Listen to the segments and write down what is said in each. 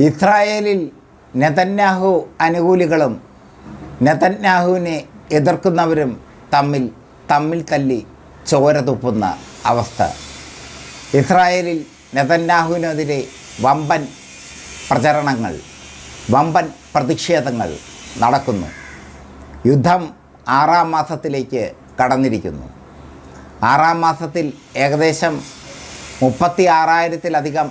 ഇസ്രായേലിൽ നെതന്യാഹു അനുകൂലികളും നെതന്യാഹുവിനെ എതിർക്കുന്നവരും തമ്മിൽ തല്ലി ചോര തുപ്പുന്ന അവസ്ഥ. ഇസ്രായേലിൽ നെതന്യാഹുവിനെതിരെ വമ്പൻ പ്രചരണങ്ങൾ, വമ്പൻ പ്രതിഷേധങ്ങൾ നടക്കുന്നു. യുദ്ധം 6-ാം മാസത്തിലേക്ക് കടന്നിരിക്കുന്നു. 6-ാം മാസത്തിൽ ഏകദേശം 36,000-ത്തിലധികം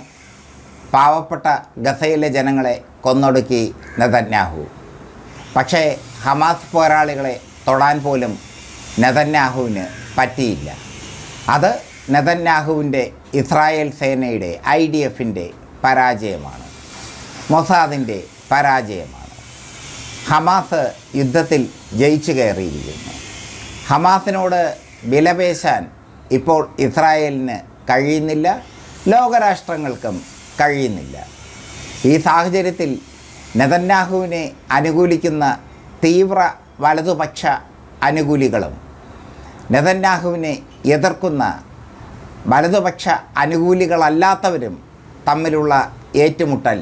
പാവപ്പെട്ട ഗസയിലെ ജനങ്ങളെ കൊന്നൊടുക്കി നെതന്യാഹു. പക്ഷേ ഹമാസ് പോരാളികളെ തൊടാൻ പോലും നെതന്യാഹുവിന് പറ്റിയില്ല. അത് നെതന്യാഹുവിൻ്റെ ഇസ്രായേൽ സേനയുടെ IDFൻ്റെ പരാജയമാണ്, മൊസാദിൻ്റെ പരാജയമാണ്. ഹമാസ് യുദ്ധത്തിൽ ജയിച്ചു കയറിയിരിക്കുന്നു. ഹമാസിനോട് വിലപേശാൻ ഇപ്പോൾ ഇസ്രായേലിന് കഴിയുന്നില്ല, ലോകരാഷ്ട്രങ്ങൾക്കും കഴിയുന്നില്ല. ഈ സാഹചര്യത്തിൽ നെതന്യാഹുവിനെ അനുകൂലിക്കുന്ന തീവ്ര വലതുപക്ഷ അനുകൂലികളും നെതന്യാഹുവിനെ എതിർക്കുന്ന വലതുപക്ഷ അനുകൂലികളല്ലാത്തവരും തമ്മിലുള്ള ഏറ്റുമുട്ടൽ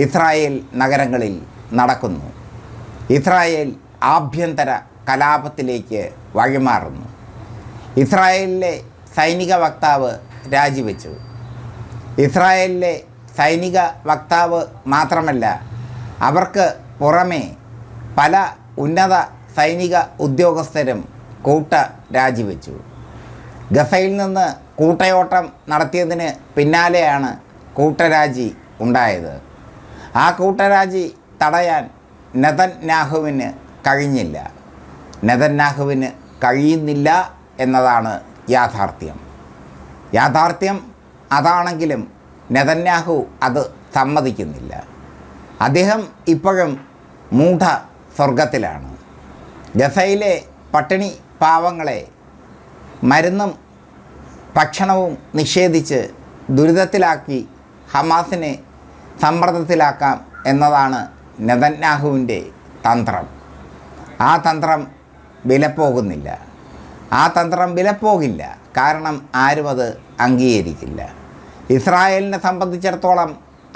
ഇസ്രായേൽ നഗരങ്ങളിൽ നടക്കുന്നു. ഇസ്രായേൽ ആഭ്യന്തര കലാപത്തിലേക്ക് വഴിമാറുന്നു. ഇസ്രായേലിലെ സൈനിക വക്താവ് രാജിവെച്ചു. ഇസ്രായേലിലെ സൈനിക വക്താവ് മാത്രമല്ല, അവർക്ക് പുറമേ പല ഉന്നത സൈനിക ഉദ്യോഗസ്ഥരും രാജിവെച്ചു. ഗസയിൽ നിന്ന് കൂട്ടയോട്ടം നടത്തിയതിന് പിന്നാലെയാണ് കൂട്ടരാജി ഉണ്ടായത്. ആ കൂട്ടരാജി തടയാൻ നെതന്യാഹുവിന് കഴിഞ്ഞില്ല. നെതന്യാഹുവിന് കഴിയുന്നില്ല എന്നതാണ് യാഥാർത്ഥ്യം. അതാണെങ്കിലും നെതന്യാഹു അത് സമ്മതിക്കുന്നില്ല. അദ്ദേഹം ഇപ്പോഴും മൂഢ സ്വർഗത്തിലാണ്. ഗസയിലെ പട്ടിണി പാവങ്ങളെ മരുന്നും ഭക്ഷണവും നിഷേധിച്ച് ദുരിതത്തിലാക്കി ഹമാസിനെ സമ്മർദ്ദത്തിലാക്കാം എന്നതാണ് നെതന്യാഹുവിൻ്റെ തന്ത്രം. ആ തന്ത്രം വിലപ്പോകില്ല. കാരണം ആരും അത് അംഗീകരിക്കില്ല. ഇസ്രായേലിനെ സംബന്ധിച്ചിടത്തോളം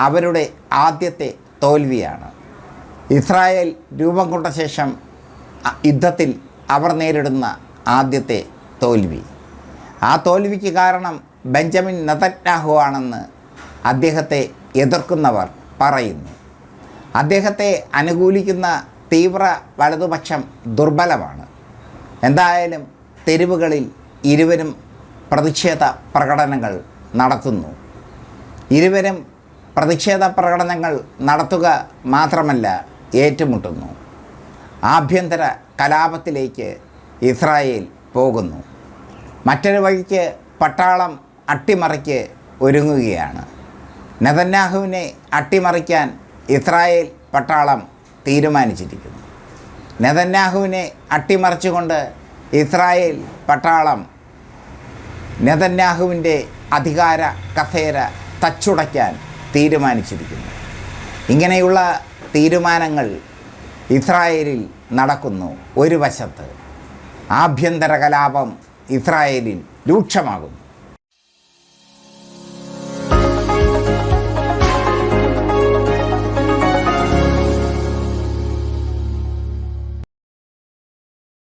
അവരുടെ ആദ്യത്തെ തോൽവിയാണ്. ഇസ്രായേൽ രൂപം കൊണ്ട ശേഷം യുദ്ധത്തിൽ അവർ നേരിടുന്ന ആദ്യത്തെ തോൽവി. ആ തോൽവിക്ക് കാരണം ബെഞ്ചമിൻ നെതന്യാഹു ആണെന്ന് അദ്ദേഹത്തെ എതിർക്കുന്നവർ പറയുന്നു. അദ്ദേഹത്തെ അനുകൂലിക്കുന്ന തീവ്ര വലതുപക്ഷം ദുർബലമാണ്. എന്തായാലും തെരുവുകളിൽ ഇരുവരും പ്രതിഷേധ പ്രകടനങ്ങൾ നടത്തുന്നു. ഇരുവരും പ്രതിഷേധ പ്രകടനങ്ങൾ നടത്തുക മാത്രമല്ല, ഏറ്റുമുട്ടുന്നു. ആഭ്യന്തര കലാപത്തിലേക്ക് ഇസ്രായേൽ പോകുന്നു. മറ്റൊരു വഴിക്ക് പട്ടാളം അട്ടിമറിക്ക് ഒരുങ്ങുകയാണ്. നെതന്യാഹുവിനെ അട്ടിമറിക്കാൻ ഇസ്രായേൽ പട്ടാളം തീരുമാനിച്ചിരിക്കുന്നു. നെതന്യാഹുവിനെ അട്ടിമറിച്ചുകൊണ്ട് ഇസ്രായേൽ പട്ടാളം നെതന്യാഹുവിൻ്റെ അധികാര കസേര തച്ചുടയ്ക്കാൻ തീരുമാനിച്ചിരിക്കുന്നു. ഇങ്ങനെയുള്ള തീരുമാനങ്ങൾ ഇസ്രായേലിൽ നടക്കുന്നു. ഒരു വശത്ത് ആഭ്യന്തര കലാപം ഇസ്രായേലിൽ രൂക്ഷമാകുന്നു.